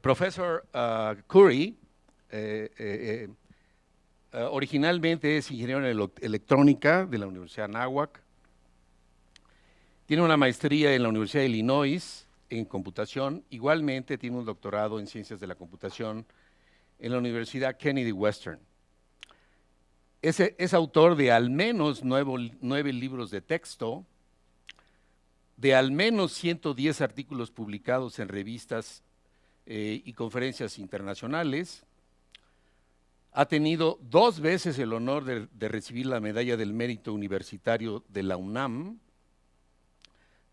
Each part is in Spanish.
Profesor Curry originalmente es ingeniero en electrónica de la Universidad Anáhuac. Tiene una maestría en la Universidad de Illinois en computación. Igualmente tiene un doctorado en ciencias de la computación en la Universidad Kennedy Western. Es autor de al menos 9 libros de texto, de al menos 110 artículos publicados en revistas y conferencias internacionales. Ha tenido 2 veces el honor de recibir la Medalla del Mérito Universitario de la UNAM.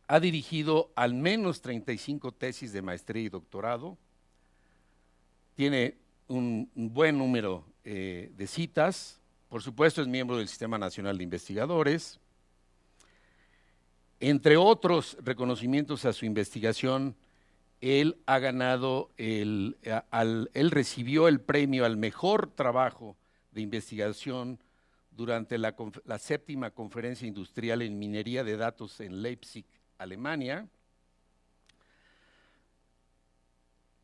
Ha dirigido al menos 35 tesis de maestría y doctorado. Tiene un buen número de citas. Por supuesto, es miembro del Sistema Nacional de Investigadores. Entre otros reconocimientos a su investigación, él ha ganado, él recibió el premio al mejor trabajo de investigación durante la 7ª Conferencia Industrial en Minería de Datos en Leipzig, Alemania.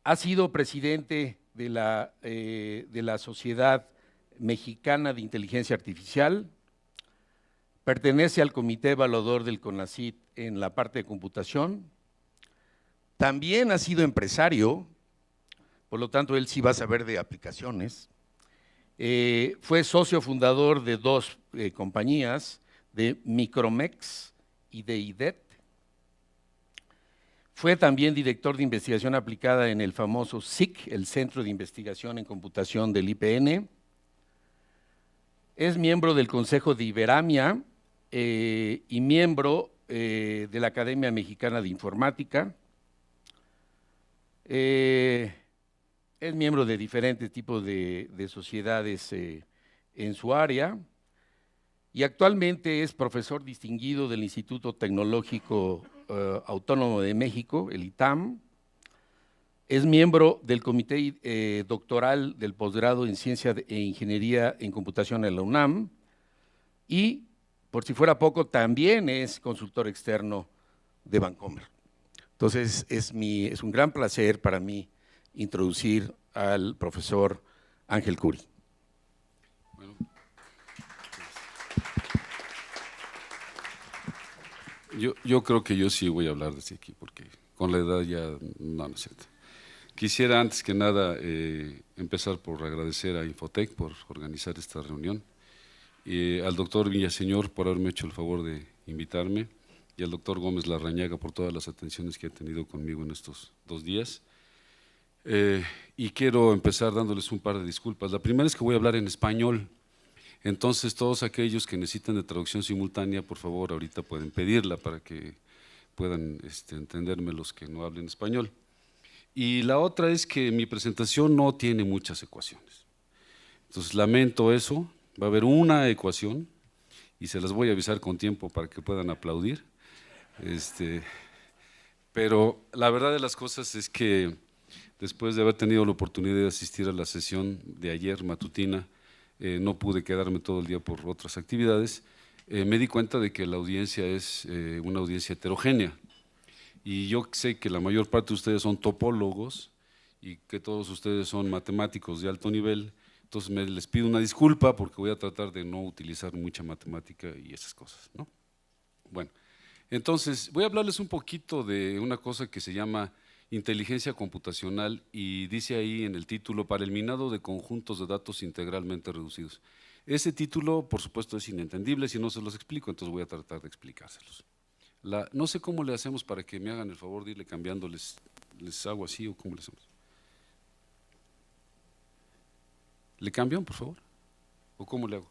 Ha sido presidente de la Sociedad Mexicana de Inteligencia Artificial. Pertenece al Comité Evaluador del CONACYT en la parte de computación. También ha sido empresario, por lo tanto él sí va a saber de aplicaciones. Fue socio fundador de 2 compañías, de Micromex y de IDET. Fue también director de investigación aplicada en el famoso CIC, el Centro de Investigación en Computación del IPN. Es miembro del Consejo de Iberamia y miembro de la Academia Mexicana de Informática. Es miembro de diferentes tipos de sociedades en su área y actualmente es profesor distinguido del Instituto Tecnológico Autónomo de México, el ITAM. Es miembro del Comité Doctoral del Posgrado en Ciencia e Ingeniería en Computación en la UNAM y, por si fuera poco, también es consultor externo de Vancomer. Entonces, es un gran placer para mí introducir al profesor Ángel Curry. Bueno, yo creo que yo sí voy a hablar desde aquí, porque con la edad ya no es cierto. Quisiera antes que nada empezar por agradecer a Infotec por organizar esta reunión, al doctor Villaseñor por haberme hecho el favor de invitarme, y al doctor Gómez Larrañaga por todas las atenciones que ha tenido conmigo en estos 2 días. Y quiero empezar dándoles un par de disculpas. La primera es que voy a hablar en español, entonces todos aquellos que necesitan de traducción simultánea, por favor, ahorita pueden pedirla para que puedan entenderme los que no hablen español. Y la otra es que mi presentación no tiene muchas ecuaciones, entonces lamento eso. Va a haber una ecuación y se las voy a avisar con tiempo para que puedan aplaudir. Pero la verdad de las cosas es que después de haber tenido la oportunidad de asistir a la sesión de ayer matutina, no pude quedarme todo el día por otras actividades. Me di cuenta de que la audiencia es una audiencia heterogénea, y yo sé que la mayor parte de ustedes son topólogos y que todos ustedes son matemáticos de alto nivel. Entonces les pido una disculpa porque voy a tratar de no utilizar mucha matemática y esas cosas, ¿no? Bueno, entonces voy a hablarles un poquito de una cosa que se llama inteligencia computacional, y dice ahí en el título: para el minado de conjuntos de datos integralmente reducidos. Ese título, por supuesto, es inentendible si no se los explico, entonces voy a tratar de explicárselos. No sé cómo le hacemos para que me hagan el favor de irle cambiando, les hago así o cómo le hacemos. ¿Le cambian, por favor? ¿O cómo le hago?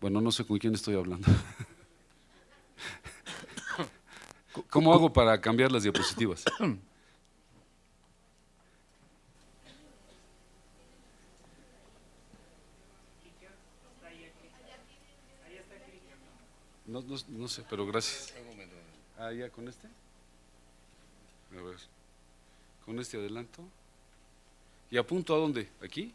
Bueno, no sé con quién estoy hablando. ¿Cómo hago para cambiar las diapositivas? No sé, pero gracias. Ah, ya, ¿con este? A ver, con este adelanto. ¿Y apunto a dónde? ¿Aquí?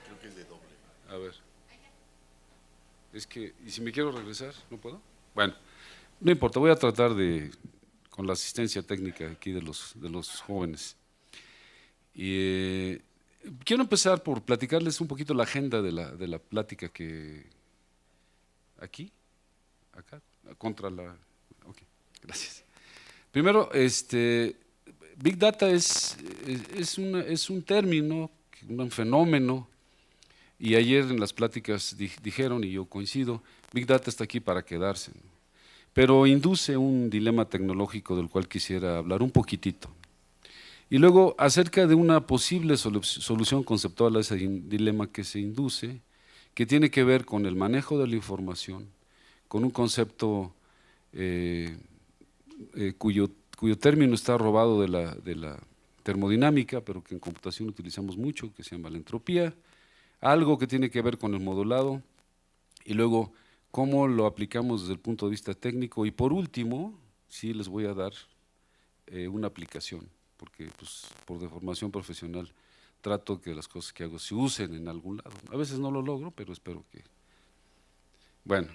Creo que es de doble. A ver. Es que, ¿y si me quiero regresar? ¿No puedo? Bueno, No importa, voy a tratar con la asistencia técnica aquí de los jóvenes. Y, quiero empezar por platicarles un poquito la agenda de la plática que aquí, acá, contra la. Ok, gracias. Primero, Big Data es un término, un fenómeno, y ayer en las pláticas dijeron, y yo coincido, Big Data está aquí para quedarse, ¿no? Pero induce un dilema tecnológico del cual quisiera hablar un poquitito. Y luego, acerca de una posible solución conceptual a ese dilema que se induce, que tiene que ver con el manejo de la información, con un concepto cuyo término está robado de la termodinámica, pero que en computación utilizamos mucho, que se llama la entropía, algo que tiene que ver con el modulado, y luego cómo lo aplicamos desde el punto de vista técnico, y por último, sí les voy a dar una aplicación, porque pues, por deformación profesional trato que las cosas que hago se usen en algún lado. A veces no lo logro, pero espero que. Bueno,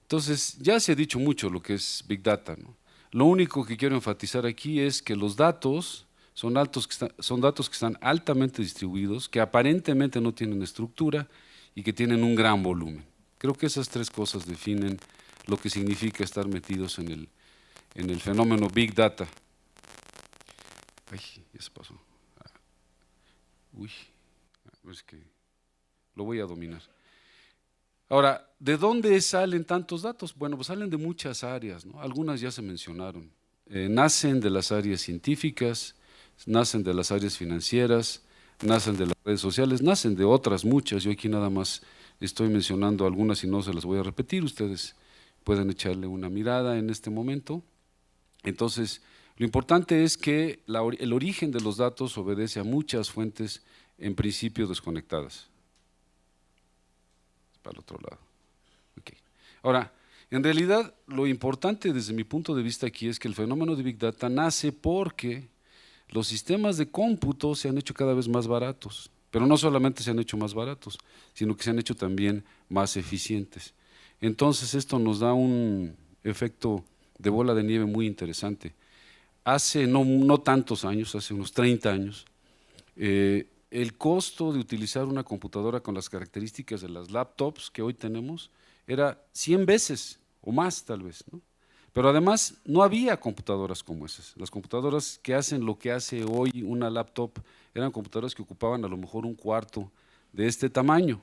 entonces ya se ha dicho mucho lo que es Big Data, ¿no? Lo único que quiero enfatizar aquí es que los datos son datos que están altamente distribuidos, que aparentemente no tienen estructura y que tienen un gran volumen. Creo que esas tres cosas definen lo que significa estar metidos en el fenómeno Big Data. Ay, ya se pasó. Uy, es que lo voy a dominar. Ahora, ¿de dónde salen tantos datos? Bueno, pues salen de muchas áreas, ¿no? Algunas ya se mencionaron. Nacen de las áreas científicas, nacen de las áreas financieras, nacen de las redes sociales, nacen de otras muchas. Yo aquí nada más estoy mencionando algunas y no se las voy a repetir. Ustedes pueden echarle una mirada en este momento. Entonces, lo importante es que el origen de los datos obedece a muchas fuentes, en principio desconectadas. Para el otro lado. Okay. Ahora, en realidad, lo importante desde mi punto de vista aquí es que el fenómeno de Big Data nace porque los sistemas de cómputo se han hecho cada vez más baratos, pero no solamente se han hecho más baratos, sino que se han hecho también más eficientes. Entonces, esto nos da un efecto de bola de nieve muy interesante. Hace no tantos años, hace unos 30 años, el costo de utilizar una computadora con las características de las laptops que hoy tenemos era 100 veces o más tal vez, ¿no? Pero además no había computadoras como esas. Las computadoras que hacen lo que hace hoy una laptop eran computadoras que ocupaban a lo mejor un cuarto de este tamaño.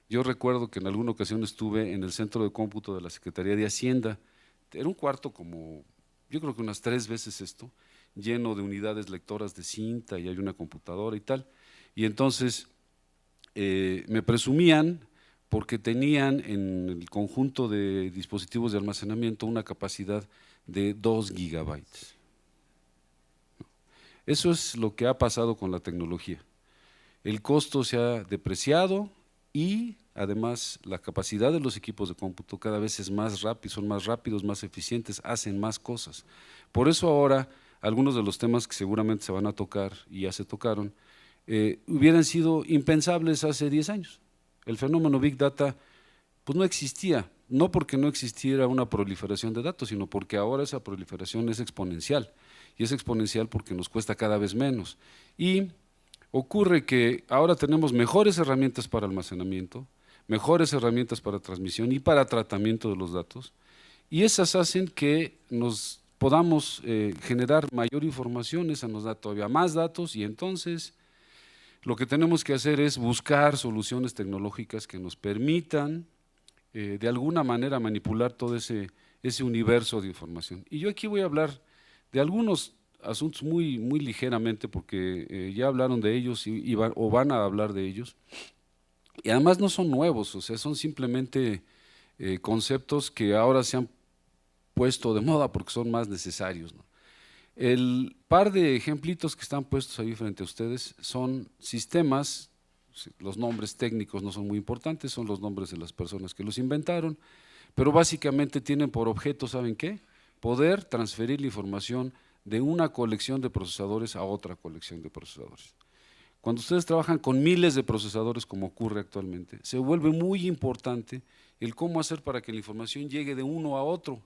Yo recuerdo que en alguna ocasión estuve en el centro de cómputo de la Secretaría de Hacienda. Era un cuarto como, yo creo que unas 3 veces esto, lleno de unidades lectoras de cinta y hay una computadora y tal. Y entonces me presumían porque tenían en el conjunto de dispositivos de almacenamiento una capacidad de 2 gigabytes. Eso es lo que ha pasado con la tecnología. El costo se ha depreciado y además la capacidad de los equipos de cómputo cada vez es más rápido, son más rápidos, más eficientes, hacen más cosas. Por eso ahora algunos de los temas que seguramente se van a tocar y ya se tocaron, hubieran sido impensables hace 10 años. El fenómeno Big Data pues no existía, no porque no existiera una proliferación de datos, sino porque ahora esa proliferación es exponencial, y es exponencial porque nos cuesta cada vez menos. Y ocurre que ahora tenemos mejores herramientas para almacenamiento, mejores herramientas para transmisión y para tratamiento de los datos, y esas hacen que nos podamos generar mayor información, esa nos da todavía más datos, y entonces lo que tenemos que hacer es buscar soluciones tecnológicas que nos permitan de alguna manera manipular todo ese universo de información. Y yo aquí voy a hablar de algunos asuntos muy ligeramente porque ya hablaron de ellos o van a hablar de ellos. Y además no son nuevos, o sea, son simplemente conceptos que ahora se han puesto de moda porque son más necesarios, ¿no? El par de ejemplitos que están puestos ahí frente a ustedes son sistemas, los nombres técnicos no son muy importantes, son los nombres de las personas que los inventaron, pero básicamente tienen por objeto, ¿saben qué? Poder transferir la información de una colección de procesadores a otra colección de procesadores. Cuando ustedes trabajan con miles de procesadores, como ocurre actualmente, se vuelve muy importante el cómo hacer para que la información llegue de uno a otro,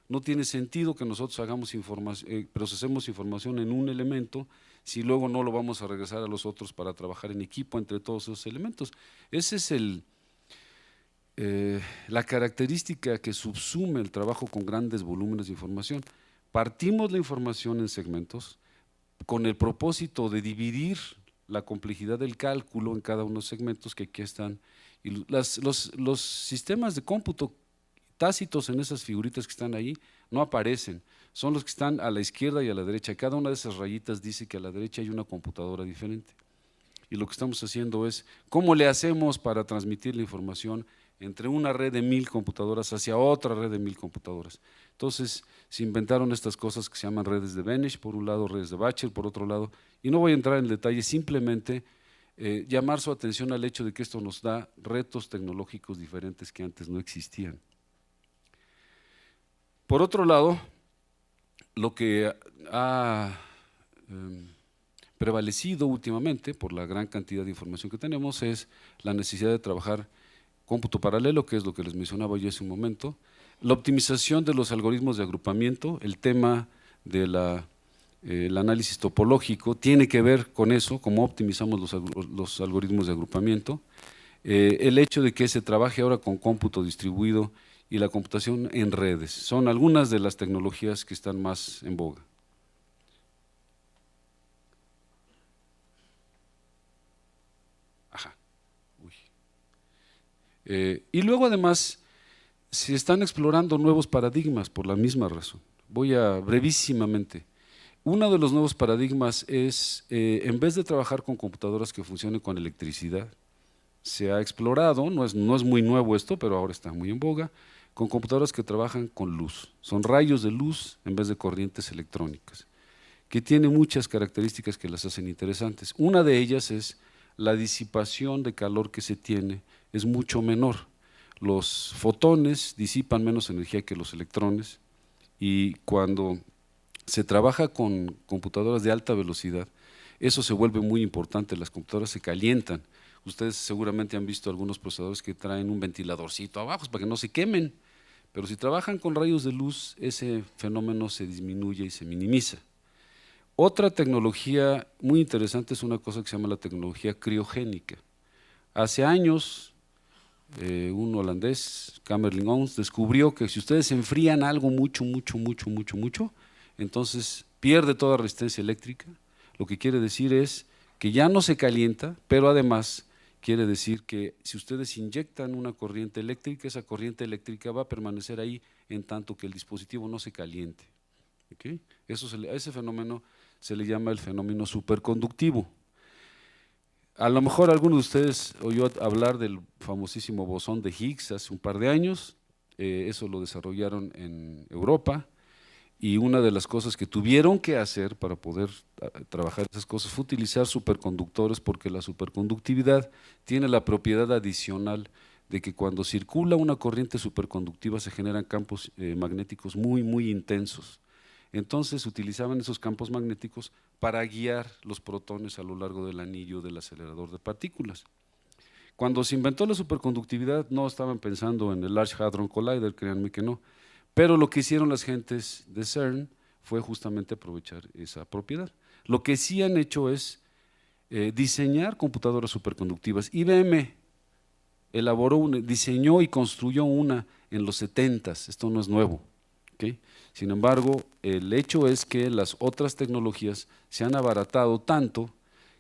No tiene sentido que nosotros procesemos información en un elemento si luego no lo vamos a regresar a los otros para trabajar en equipo entre todos esos elementos. Esa es la característica que subsume el trabajo con grandes volúmenes de información. Partimos la información en segmentos con el propósito de dividir la complejidad del cálculo en cada uno de los segmentos que aquí están. Y los sistemas de cómputo tácitos en esas figuritas que están ahí no aparecen, son los que están a la izquierda y a la derecha. Cada una de esas rayitas dice que a la derecha hay una computadora diferente. Y lo que estamos haciendo es, ¿cómo le hacemos para transmitir la información entre una red de 1000 computadoras hacia otra red de 1000 computadoras? Entonces se inventaron estas cosas que se llaman redes de Benesch, por un lado redes de Bachel, por otro lado, y no voy a entrar en detalle, simplemente llamar su atención al hecho de que esto nos da retos tecnológicos diferentes que antes no existían. Por otro lado, lo que ha prevalecido últimamente por la gran cantidad de información que tenemos es la necesidad de trabajar cómputo paralelo, que es lo que les mencionaba yo hace un momento, la optimización de los algoritmos de agrupamiento, el tema del análisis topológico tiene que ver con eso, cómo optimizamos los algoritmos de agrupamiento, el hecho de que se trabaje ahora con cómputo distribuido y la computación en redes, son algunas de las tecnologías que están más en boga. Ajá. Y luego además se están explorando nuevos paradigmas por la misma razón. Voy a brevísimamente. Uno de los nuevos paradigmas es, en vez de trabajar con computadoras que funcionen con electricidad, se ha explorado, no es muy nuevo esto, pero ahora está muy en boga, con computadoras que trabajan con luz. Son rayos de luz en vez de corrientes electrónicas, que tiene muchas características que las hacen interesantes. Una de ellas es la disipación de calor que se tiene es mucho menor. Los fotones disipan menos energía que los electrones y cuando se trabaja con computadoras de alta velocidad, eso se vuelve muy importante, las computadoras se calientan. Ustedes seguramente han visto algunos procesadores que traen un ventiladorcito abajo para que no se quemen, pero si trabajan con rayos de luz, ese fenómeno se disminuye y se minimiza. Otra tecnología muy interesante es una cosa que se llama la tecnología criogénica. Hace años, un holandés, Kamerlingh Onnes, descubrió que si ustedes enfrían algo mucho, entonces pierde toda resistencia eléctrica. Lo que quiere decir es que ya no se calienta, pero además quiere decir que si ustedes inyectan una corriente eléctrica, esa corriente eléctrica va a permanecer ahí en tanto que el dispositivo no se caliente. ¿Okay? A ese fenómeno se le llama el fenómeno superconductivo. A lo mejor alguno de ustedes oyó hablar del famosísimo bosón de Higgs hace un par de años, eso lo desarrollaron en Europa, y una de las cosas que tuvieron que hacer para poder trabajar esas cosas fue utilizar superconductores, porque la superconductividad tiene la propiedad adicional de que cuando circula una corriente superconductiva se generan campos magnéticos muy intensos. Entonces utilizaban esos campos magnéticos para guiar los protones a lo largo del anillo del acelerador de partículas. Cuando se inventó la superconductividad no estaban pensando en el Large Hadron Collider, créanme que no, pero lo que hicieron las gentes de CERN fue justamente aprovechar esa propiedad. Lo que sí han hecho es diseñar computadoras superconductivas. IBM diseñó y construyó una en los 70s, esto no es nuevo. ¿Okay? Sin embargo, el hecho es que las otras tecnologías se han abaratado tanto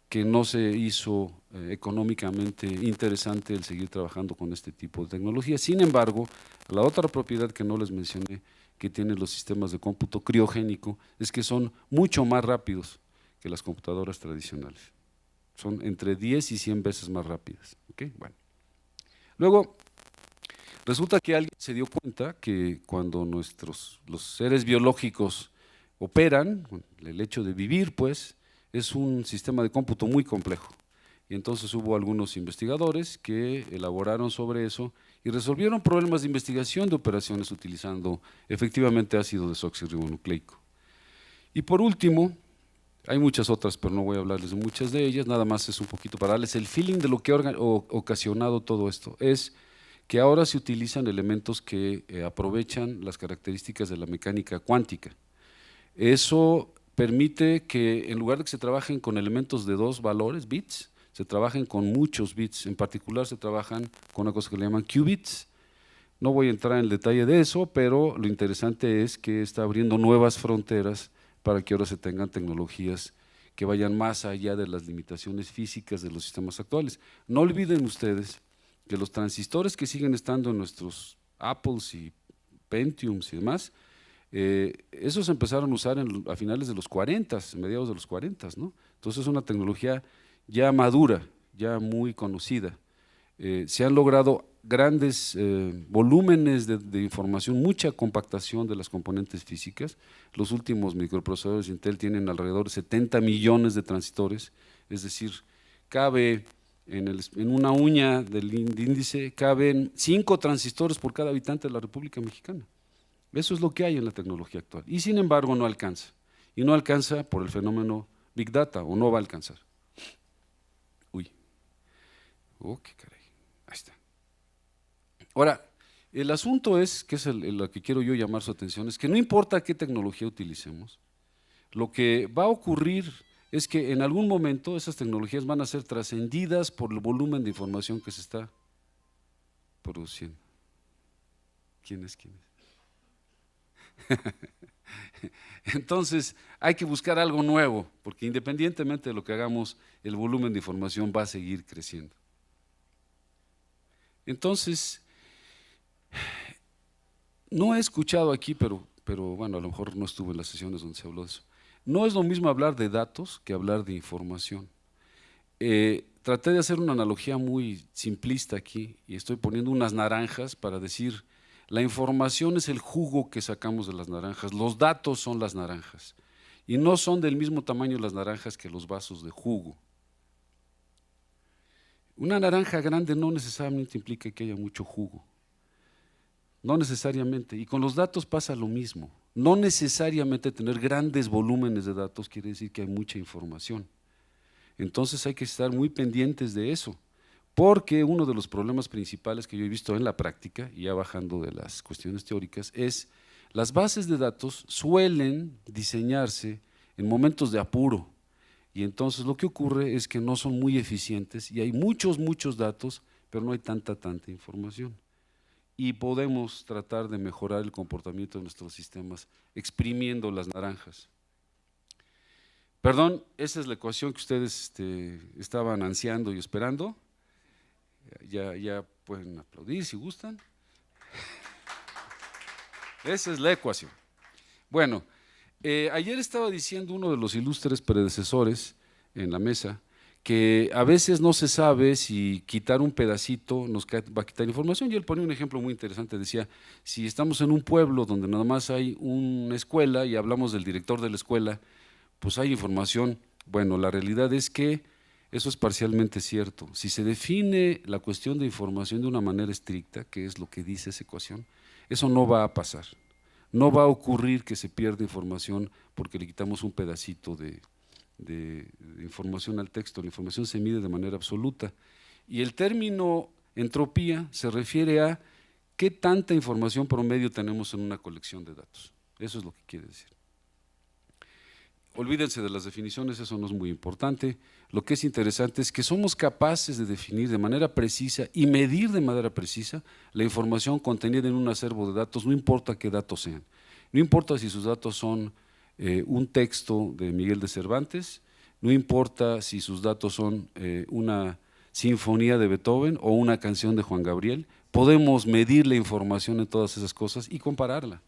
que no se hizo económicamente interesante el seguir trabajando con este tipo de tecnología. Sin embargo, la otra propiedad que no les mencioné que tienen los sistemas de cómputo criogénico es que son mucho más rápidos que las computadoras tradicionales. Son entre 10 y 100 veces más rápidas. ¿Okay? Bueno. Luego, resulta que alguien se dio cuenta que cuando los seres biológicos operan, el hecho de vivir, pues, es un sistema de cómputo muy complejo. Y entonces hubo algunos investigadores que elaboraron sobre eso y resolvieron problemas de investigación de operaciones utilizando efectivamente ácido desoxirribonucleico. Y por último, hay muchas otras, pero no voy a hablarles de muchas de ellas, nada más es un poquito para darles el feeling de lo que ha ocasionado todo esto. Es que ahora se utilizan elementos que aprovechan las características de la mecánica cuántica. Eso permite que en lugar de que se trabajen con elementos de 2 valores, bits, se trabajen con muchos bits. En particular se trabajan con una cosa que le llaman qubits. No voy a entrar en el detalle de eso, pero lo interesante es que está abriendo nuevas fronteras para que ahora se tengan tecnologías que vayan más allá de las limitaciones físicas de los sistemas actuales. No olviden ustedes que los transistores que siguen estando en nuestros Apples y Pentiums y demás, esos se empezaron a usar a finales de los 40, mediados de los 40, ¿no? Entonces es una tecnología ya madura, ya muy conocida. Se han logrado grandes volúmenes de información, mucha compactación de las componentes físicas. Los últimos microprocesadores Intel tienen alrededor de 70 millones de transistores, es decir, cabe en una uña del índice, caben 5 transistores por cada habitante de la República Mexicana. Eso es lo que hay en la tecnología actual. Y sin embargo no alcanza. Y no alcanza por el fenómeno Big Data, o no va a alcanzar. Uy. Oh, qué caray. Ahí está. Ahora, el asunto es, que es lo que quiero yo llamar su atención, es que no importa qué tecnología utilicemos, lo que va a ocurrir es que en algún momento esas tecnologías van a ser trascendidas por el volumen de información que se está produciendo. ¿Quién es? Entonces hay que buscar algo nuevo, porque independientemente de lo que hagamos, el volumen de información va a seguir creciendo. Entonces, no he escuchado aquí, pero bueno, a lo mejor no estuve en las sesiones donde se habló de eso. No es lo mismo hablar de datos que hablar de información. Traté de hacer una analogía muy simplista aquí y estoy poniendo unas naranjas para decir, la información es el jugo que sacamos de las naranjas, los datos son las naranjas y no son del mismo tamaño las naranjas que los vasos de jugo. Una naranja grande no necesariamente implica que haya mucho jugo, no necesariamente, y con los datos pasa lo mismo. No necesariamente tener grandes volúmenes de datos quiere decir que hay mucha información. Entonces hay que estar muy pendientes de eso, porque uno de los problemas principales que yo he visto en la práctica, y ya bajando de las cuestiones teóricas, es las bases de datos suelen diseñarse en momentos de apuro, y entonces lo que ocurre es que no son muy eficientes y hay muchos datos, pero no hay tanta información. Y podemos tratar de mejorar el comportamiento de nuestros sistemas exprimiendo las naranjas. Perdón, esa es la ecuación que ustedes estaban ansiando y esperando. Ya pueden aplaudir si gustan. Esa es la ecuación. Bueno, ayer estaba diciendo uno de los ilustres predecesores en la mesa que a veces no se sabe si quitar un pedacito nos va a quitar información. Y él ponía un ejemplo muy interesante, decía, si estamos en un pueblo donde nada más hay una escuela y hablamos del director de la escuela, pues hay información. Bueno, la realidad es que eso es parcialmente cierto. Si se define la cuestión de información de una manera estricta, que es lo que dice esa ecuación, eso no va a pasar. No va a ocurrir que se pierda información porque le quitamos un pedacito de información al texto. La información se mide de manera absoluta. Y el término entropía se refiere a qué tanta información promedio tenemos en una colección de datos. Eso es lo que quiere decir. Olvídense de las definiciones, eso no es muy importante. Lo que es interesante es que somos capaces de definir de manera precisa y medir de manera precisa la información contenida en un acervo de datos, no importa qué datos sean. No importa si sus datos son un texto de Miguel de Cervantes, no importa si sus datos son una sinfonía de Beethoven o una canción de Juan Gabriel, podemos medir la información en todas esas cosas y compararla.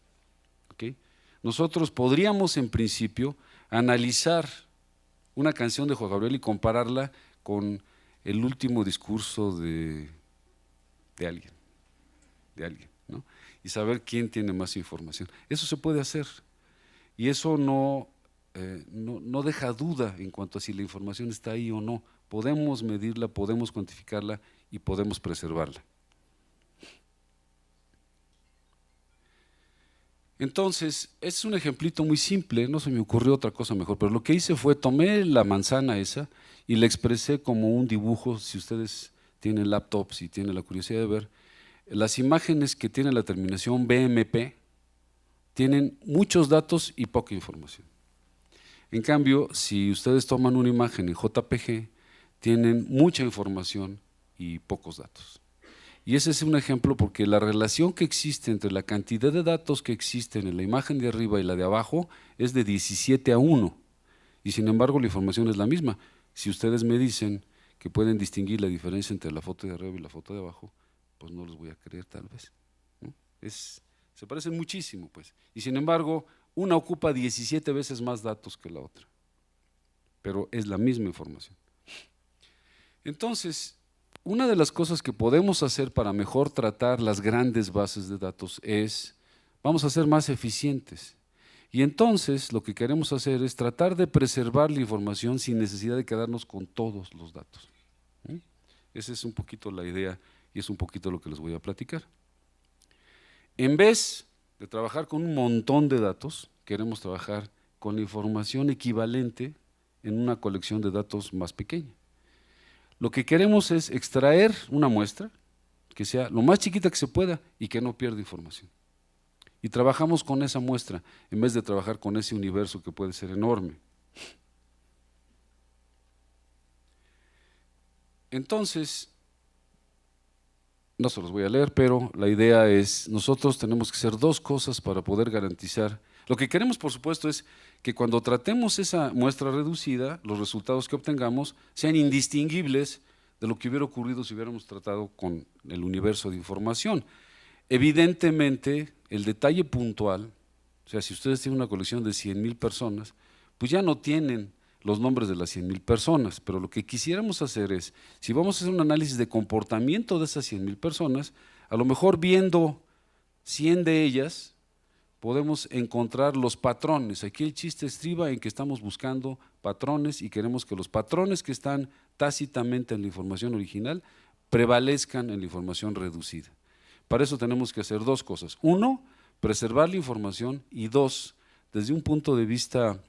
¿Okay? Nosotros podríamos en principio analizar una canción de Juan Gabriel y compararla con el último discurso de alguien, ¿no? Y saber quién tiene más información. Eso se puede hacer y eso no deja duda en cuanto a si la información está ahí o no. Podemos medirla, podemos cuantificarla y podemos preservarla. Entonces, es un ejemplito muy simple, no se me ocurrió otra cosa mejor, pero lo que hice fue, tomé la manzana esa y la expresé como un dibujo. Si ustedes tienen laptops y tienen la curiosidad de ver, Las imágenes que tienen la terminación BMP tienen muchos datos y poca información. En cambio, si ustedes toman una imagen en JPG, tienen mucha información y pocos datos. Y ese es un ejemplo porque la relación que existe entre la cantidad de datos que existen en la imagen de arriba y la de abajo es de 17:1. Y sin embargo la información es la misma. Si ustedes me dicen que pueden distinguir la diferencia entre la foto de arriba y la foto de abajo, pues no los voy a creer tal vez, ¿no? Se parecen muchísimo, pues. Y sin embargo, una ocupa 17 veces más datos que la otra, pero es la misma información. Entonces, una de las cosas que podemos hacer para mejor tratar las grandes bases de datos es, vamos a ser más eficientes. Y entonces lo que queremos hacer es tratar de preservar la información sin necesidad de quedarnos con todos los datos. Esa es un poquito la idea y es un poquito lo que les voy a platicar. En vez de trabajar con un montón de datos, queremos trabajar con la información equivalente en una colección de datos más pequeña. Lo que queremos es extraer una muestra que sea lo más chiquita que se pueda y que no pierda información. Y trabajamos con esa muestra en vez de trabajar con ese universo que puede ser enorme. Entonces, no se los voy a leer, pero la idea es, nosotros tenemos que hacer dos cosas para poder garantizar. Lo que queremos, por supuesto, es que cuando tratemos esa muestra reducida, los resultados que obtengamos sean indistinguibles de lo que hubiera ocurrido si hubiéramos tratado con el universo de información. Evidentemente, el detalle puntual, o sea, si ustedes tienen una colección de 100,000 personas, pues ya no tienen los nombres de las 100,000 personas, pero lo que quisiéramos hacer es, si vamos a hacer un análisis de comportamiento de esas 100,000 personas, a lo mejor viendo 100 de ellas, podemos encontrar los patrones. Aquí el chiste estriba en que estamos buscando patrones y queremos que los patrones que están tácitamente en la información original prevalezcan en la información reducida. Para eso tenemos que hacer dos cosas. Uno, preservar la información y dos, desde un punto de vista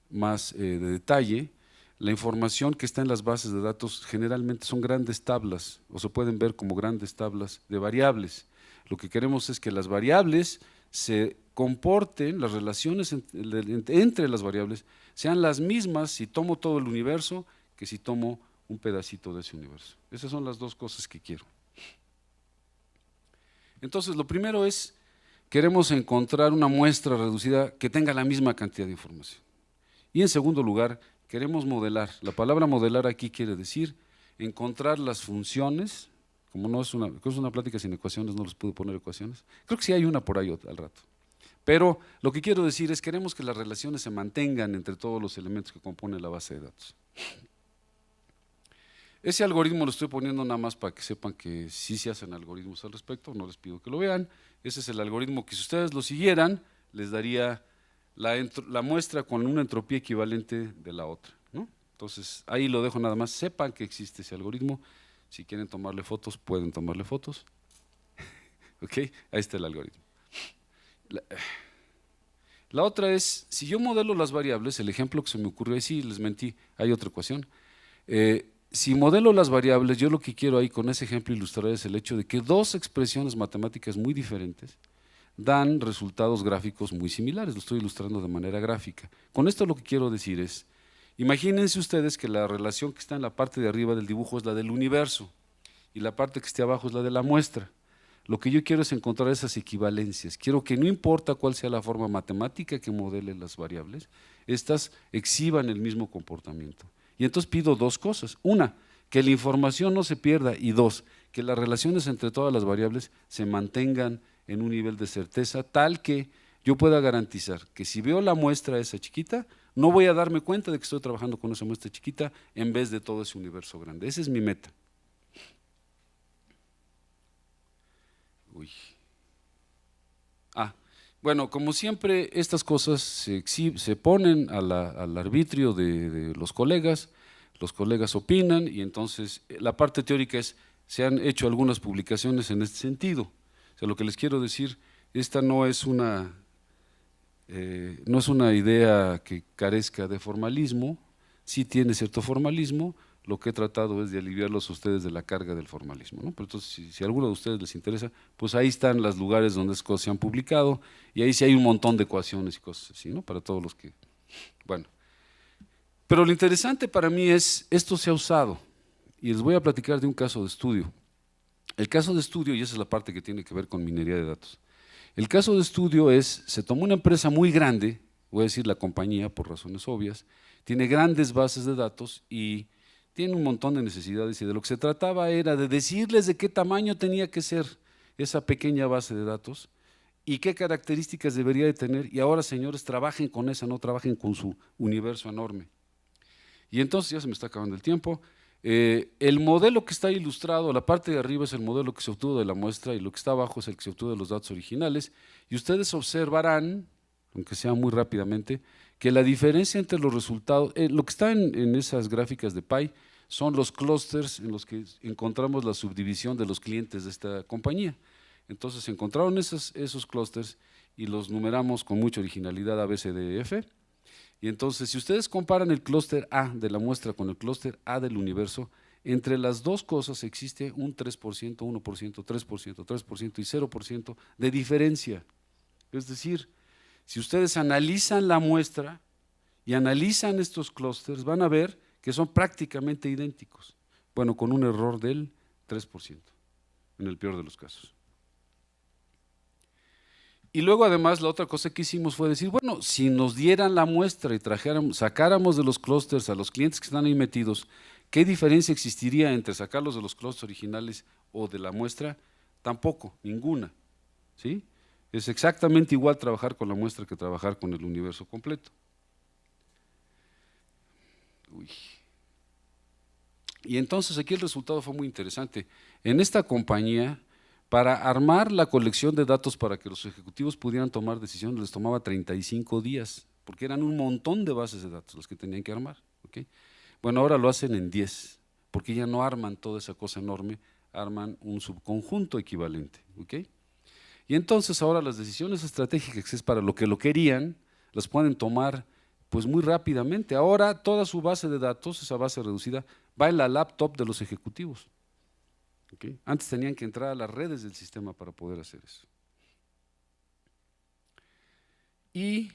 más de detalle, la información que está en las bases de datos generalmente son grandes tablas o se pueden ver como grandes tablas de variables. Lo que queremos es que las variables se comporten, las relaciones entre las variables sean las mismas si tomo todo el universo que si tomo un pedacito de ese universo. Esas son las dos cosas que quiero. Entonces, lo primero es, queremos encontrar una muestra reducida que tenga la misma cantidad de información. Y en segundo lugar, queremos modelar. La palabra modelar aquí quiere decir encontrar las funciones, como no es una plática sin ecuaciones, no les puedo poner ecuaciones. Creo que sí hay una por ahí al rato. Pero lo que quiero decir es queremos que las relaciones se mantengan entre todos los elementos que componen la base de datos. Ese algoritmo lo estoy poniendo nada más para que sepan que sí se hacen algoritmos al respecto, no les pido que lo vean. Ese es el algoritmo que si ustedes lo siguieran, les daría la muestra con una entropía equivalente de la otra, ¿no? Entonces, ahí lo dejo nada más, sepan que existe ese algoritmo. Si quieren tomarle fotos, pueden tomarle fotos. ¿Ok? Ahí está el algoritmo. La otra es, si yo modelo las variables, el ejemplo que se me ocurrió, ahí sí les mentí, hay otra ecuación. Si modelo las variables, yo lo que quiero ahí con ese ejemplo ilustrar es el hecho de que dos expresiones matemáticas muy diferentes dan resultados gráficos muy similares, lo estoy ilustrando de manera gráfica. Con esto lo que quiero decir es, imagínense ustedes que la relación que está en la parte de arriba del dibujo es la del universo y la parte que esté abajo es la de la muestra. Lo que yo quiero es encontrar esas equivalencias. Quiero que no importa cuál sea la forma matemática que modele las variables, estas exhiban el mismo comportamiento. Y entonces pido dos cosas. Una, que la información no se pierda y dos, que las relaciones entre todas las variables se mantengan en un nivel de certeza tal que yo pueda garantizar que si veo la muestra esa chiquita, no voy a darme cuenta de que estoy trabajando con esa muestra chiquita en vez de todo ese universo grande. Esa es mi meta. Bueno, como siempre, estas cosas se ponen al arbitrio de los colegas opinan y entonces la parte teórica es, se han hecho algunas publicaciones en este sentido. O sea, lo que les quiero decir, esta no es una idea que carezca de formalismo, sí tiene cierto formalismo, lo que he tratado es de aliviarlos a ustedes de la carga del formalismo, ¿no? Pero entonces, si a alguno de ustedes les interesa, pues ahí están los lugares donde esas cosas se han publicado, y ahí sí hay un montón de ecuaciones y cosas así, ¿no? Para todos los que… Bueno, pero lo interesante para mí es, esto se ha usado, y les voy a platicar de un caso de estudio. El caso de estudio, y esa es la parte que tiene que ver con minería de datos. El caso de estudio es, se tomó una empresa muy grande, voy a decir la compañía por razones obvias, tiene grandes bases de datos y tiene un montón de necesidades, y de lo que se trataba era de decirles de qué tamaño tenía que ser esa pequeña base de datos y qué características debería de tener, y ahora, señores, trabajen con esa, no trabajen con su universo enorme. Y entonces, ya se me está acabando el tiempo, el modelo que está ilustrado, la parte de arriba es el modelo que se obtuvo de la muestra y lo que está abajo es el que se obtuvo de los datos originales, y ustedes observarán, aunque sea muy rápidamente, que la diferencia entre los resultados, lo que está en esas gráficas de pie son los clústeres en los que encontramos la subdivisión de los clientes de esta compañía. Entonces se encontraron esos clústeres y los numeramos con mucha originalidad ABCDF. Y entonces, si ustedes comparan el clúster A de la muestra con el clúster A del universo, entre las dos cosas existe un 3%, 1%, 3%, 3% y 0% de diferencia. Es decir, si ustedes analizan la muestra y analizan estos clústeres, van a ver que son prácticamente idénticos. Bueno, con un error del 3%, en el peor de los casos. Y luego, además, la otra cosa que hicimos fue decir, bueno, si nos dieran la muestra y sacáramos de los clústeres a los clientes que están ahí metidos, ¿qué diferencia existiría entre sacarlos de los clústeres originales o de la muestra? Tampoco, ninguna, ¿sí? Es exactamente igual trabajar con la muestra que trabajar con el universo completo. Uy. Y entonces aquí el resultado fue muy interesante. En esta compañía, para armar la colección de datos para que los ejecutivos pudieran tomar decisiones, les tomaba 35 días, porque eran un montón de bases de datos las que tenían que armar. ¿Okay? Bueno, ahora lo hacen en 10, porque ya no arman toda esa cosa enorme, arman un subconjunto equivalente. ¿Okay? Y entonces ahora las decisiones estratégicas, que es para lo que lo querían, las pueden tomar pues muy rápidamente. Ahora toda su base de datos, esa base reducida, va en la laptop de los ejecutivos. ¿Okay? Antes tenían que entrar a las redes del sistema para poder hacer eso. Y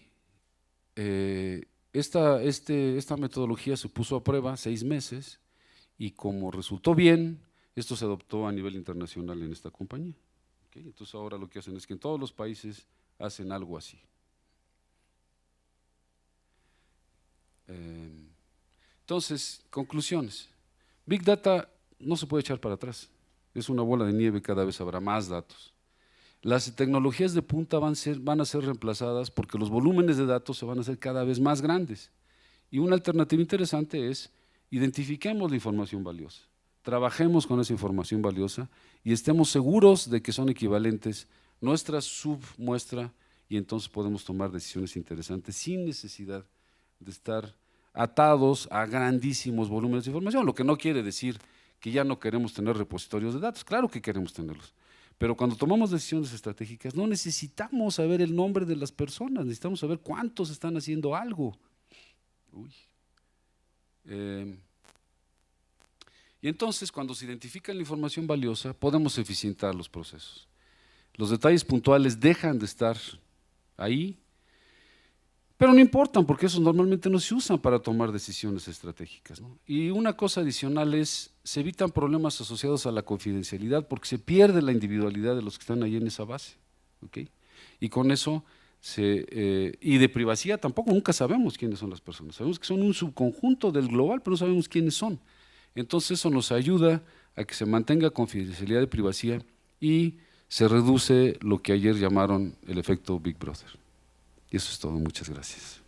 esta metodología se puso a prueba 6 meses y como resultó bien, esto se adoptó a nivel internacional en esta compañía. ¿Okay? Entonces ahora lo que hacen es que en todos los países hacen algo así. Entonces, conclusiones. Big Data no se puede echar para atrás. Es una bola de nieve, cada vez habrá más datos. Las tecnologías de punta van a ser reemplazadas porque los volúmenes de datos se van a hacer cada vez más grandes. Y una alternativa interesante es, identifiquemos la información valiosa, trabajemos con esa información valiosa y estemos seguros de que son equivalentes nuestra submuestra, y entonces podemos tomar decisiones interesantes sin necesidad de estar atados a grandísimos volúmenes de información, lo que no quiere decir que ya no queremos tener repositorios de datos, claro que queremos tenerlos, pero cuando tomamos decisiones estratégicas no necesitamos saber el nombre de las personas, necesitamos saber cuántos están haciendo algo. Y entonces cuando se identifica la información valiosa podemos eficientar los procesos. Los detalles puntuales dejan de estar ahí, pero no importan porque esos normalmente no se usan para tomar decisiones estratégicas, ¿no? Y una cosa adicional es, se evitan problemas asociados a la confidencialidad porque se pierde la individualidad de los que están ahí en esa base. ¿Okay? Y con eso, y de privacidad tampoco, nunca sabemos quiénes son las personas. Sabemos que son un subconjunto del global, pero no sabemos quiénes son. Entonces eso nos ayuda a que se mantenga confidencialidad y privacidad y se reduce lo que ayer llamaron el efecto Big Brother. Y eso es todo, muchas gracias.